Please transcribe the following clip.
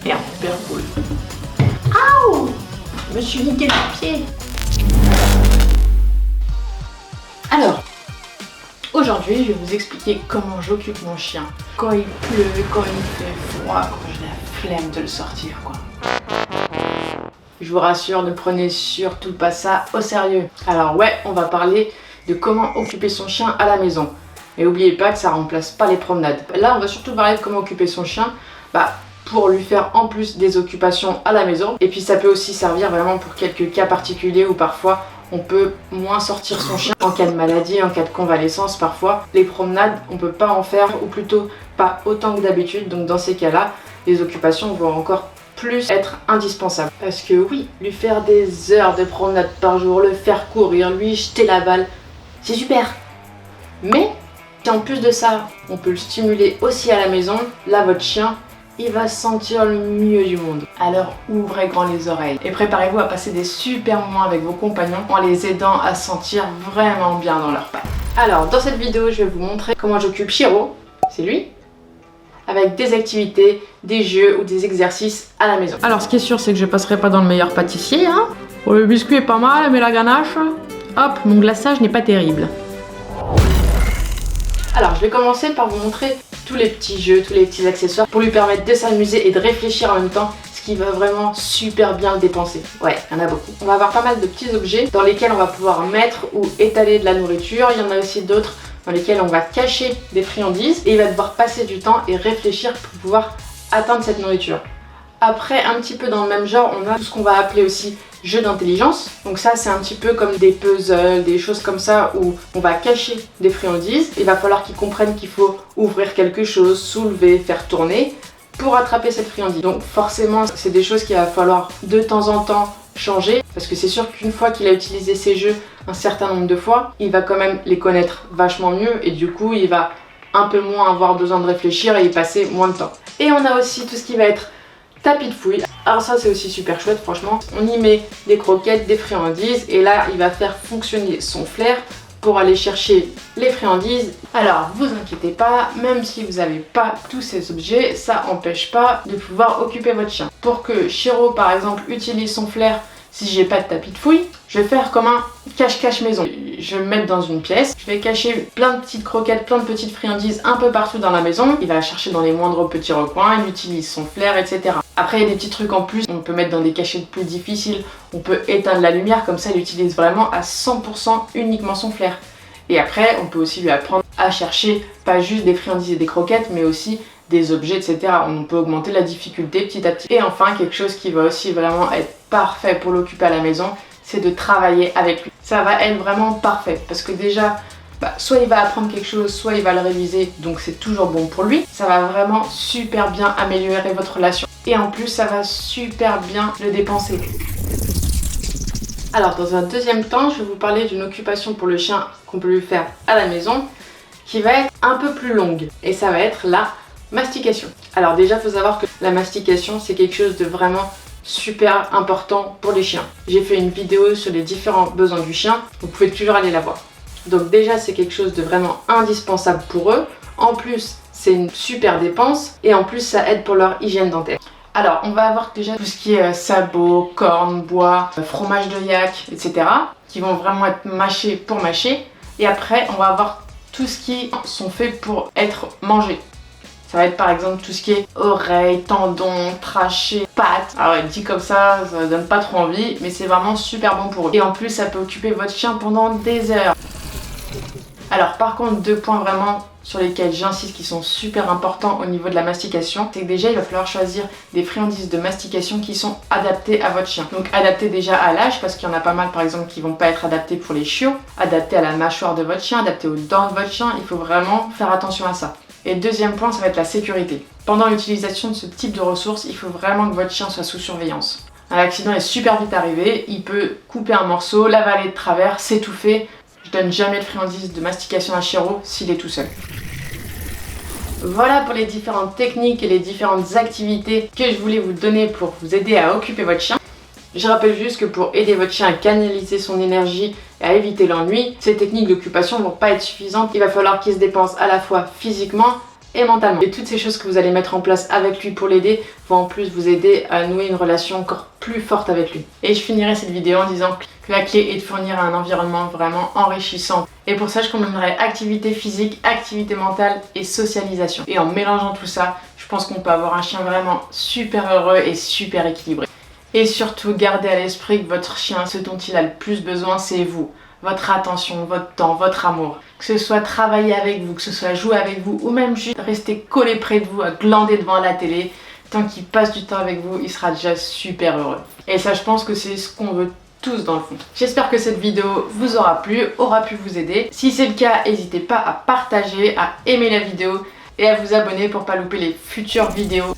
Merde, super cool. Aouh! Je me suis niqué le pied. Alors, aujourd'hui, je vais vous expliquer comment j'occupe mon chien. Quand il pleut, quand il fait froid, quand j'ai la flemme de le sortir, quoi. Je vous rassure, ne prenez surtout pas ça au sérieux. Alors ouais, on va parler de comment occuper son chien à la maison. Et n'oubliez pas que ça remplace pas les promenades. Là, on va surtout parler de comment occuper son chien pour lui faire en plus des occupations à la maison. Et puis ça peut aussi servir vraiment pour quelques cas particuliers où parfois on peut moins sortir son chien en cas de maladie, en cas de convalescence parfois. Les promenades, on peut pas en faire, ou plutôt pas autant que d'habitude. Donc dans ces cas-là, les occupations vont encore plus être indispensables. Parce que oui, lui faire des heures de promenade par jour, le faire courir, lui jeter la balle, c'est super. Mais si en plus de ça, on peut le stimuler aussi à la maison, là votre chien, il va se sentir le mieux du monde. Alors ouvrez grand les oreilles et préparez-vous à passer des super moments avec vos compagnons en les aidant à se sentir vraiment bien dans leur patte. Alors dans cette vidéo, je vais vous montrer comment j'occupe Chiro, c'est lui, avec des activités, des jeux ou des exercices à la maison. Alors ce qui est sûr, c'est que je passerai pas dans le meilleur pâtissier, hein. Oh, le biscuit est pas mal, mais la ganache, hop, mon glaçage n'est pas terrible. Alors je vais commencer par vous montrer tous les petits jeux, tous les petits accessoires pour lui permettre de s'amuser et de réfléchir en même temps, ce qui va vraiment super bien le dépenser. Ouais, il y en a beaucoup. On va avoir pas mal de petits objets dans lesquels on va pouvoir mettre ou étaler de la nourriture. Il y en a aussi d'autres dans lesquels on va cacher des friandises et il va devoir passer du temps et réfléchir pour pouvoir atteindre cette nourriture. Après, un petit peu dans le même genre, on a tout ce qu'on va appeler aussi jeux d'intelligence. Donc ça, c'est un petit peu comme des puzzles, des choses comme ça où on va cacher des friandises. Il va falloir qu'ils comprennent qu'il faut ouvrir quelque chose, soulever, faire tourner pour attraper cette friandise. Donc forcément, c'est des choses qu'il va falloir de temps en temps changer parce que c'est sûr qu'une fois qu'il a utilisé ces jeux un certain nombre de fois, il va quand même les connaître vachement mieux et du coup, il va un peu moins avoir besoin de réfléchir et y passer moins de temps. Et on a aussi tout ce qui va être tapis de fouille. Alors ça c'est aussi super chouette franchement. On y met des croquettes, des friandises et là il va faire fonctionner son flair pour aller chercher les friandises. Alors vous inquiétez pas, même si vous n'avez pas tous ces objets, ça n'empêche pas de pouvoir occuper votre chien. Pour que Chiro par exemple utilise son flair, si j'ai pas de tapis de fouille, je vais faire comme un cache-cache maison. Je vais me mettre dans une pièce, je vais cacher plein de petites croquettes, plein de petites friandises un peu partout dans la maison. Il va chercher dans les moindres petits recoins, il utilise son flair, etc. Après il y a des petits trucs en plus, on peut mettre dans des cachettes plus difficiles, on peut éteindre la lumière, comme ça il utilise vraiment à 100% uniquement son flair. Et après on peut aussi lui apprendre à chercher pas juste des friandises et des croquettes, mais aussi des objets, etc. On peut augmenter la difficulté petit à petit. Et enfin, quelque chose qui va aussi vraiment être parfait pour l'occuper à la maison, c'est de travailler avec lui. Ça va être vraiment parfait parce que déjà, soit il va apprendre quelque chose, soit il va le réviser, donc c'est toujours bon pour lui. Ça va vraiment super bien améliorer votre relation. Et en plus, ça va super bien le dépenser. Alors, dans un deuxième temps, je vais vous parler d'une occupation pour le chien qu'on peut lui faire à la maison, qui va être un peu plus longue. Et ça va être la mastication. Alors déjà, il faut savoir que la mastication, c'est quelque chose de vraiment super important pour les chiens. J'ai fait une vidéo sur les différents besoins du chien, vous pouvez toujours aller la voir. Donc déjà, c'est quelque chose de vraiment indispensable pour eux. En plus, c'est une super dépense et en plus, ça aide pour leur hygiène dentaire. Alors, on va avoir déjà tout ce qui est sabots, cornes, bois, fromage de yak, etc. qui vont vraiment être mâchés pour mâcher. Et après, on va avoir tout ce qui sont faits pour être mangés. Ça va être par exemple tout ce qui est oreilles, tendons, trachées, pattes. Alors dit comme ça donne pas trop envie, mais c'est vraiment super bon pour eux. Et en plus, ça peut occuper votre chien pendant des heures. Alors par contre, deux points vraiment sur lesquels j'insiste qui sont super importants au niveau de la mastication, c'est que déjà il va falloir choisir des friandises de mastication qui sont adaptées à votre chien. Donc adaptées déjà à l'âge, parce qu'il y en a pas mal par exemple qui vont pas être adaptées pour les chiots, adaptées à la mâchoire de votre chien, adaptées aux dents de votre chien, il faut vraiment faire attention à ça. Et deuxième point, ça va être la sécurité. Pendant l'utilisation de ce type de ressources, il faut vraiment que votre chien soit sous surveillance. Un accident est super vite arrivé, il peut couper un morceau, l'avaler de travers, s'étouffer. Je donne jamais de friandises de mastication à Chiro s'il est tout seul. Voilà pour les différentes techniques et les différentes activités que je voulais vous donner pour vous aider à occuper votre chien. Je rappelle juste que pour aider votre chien à canaliser son énergie et à éviter l'ennui, ces techniques d'occupation ne vont pas être suffisantes. Il va falloir qu'il se dépense à la fois physiquement et mentalement. Et toutes ces choses que vous allez mettre en place avec lui pour l'aider vont en plus vous aider à nouer une relation encore plus forte avec lui. Et je finirai cette vidéo en disant que la clé est de fournir un environnement vraiment enrichissant. Et pour ça, je combinerai activité physique, activité mentale et socialisation. Et en mélangeant tout ça, je pense qu'on peut avoir un chien vraiment super heureux et super équilibré. Et surtout, gardez à l'esprit que votre chien, ce dont il a le plus besoin, c'est vous. Votre attention, votre temps, votre amour. Que ce soit travailler avec vous, que ce soit jouer avec vous, ou même juste rester collé près de vous, à glander devant la télé. Tant qu'il passe du temps avec vous, il sera déjà super heureux. Et ça, je pense que c'est ce qu'on veut tous dans le fond. J'espère que cette vidéo vous aura plu, aura pu vous aider. Si c'est le cas, n'hésitez pas à partager, à aimer la vidéo et à vous abonner pour pas louper les futures vidéos.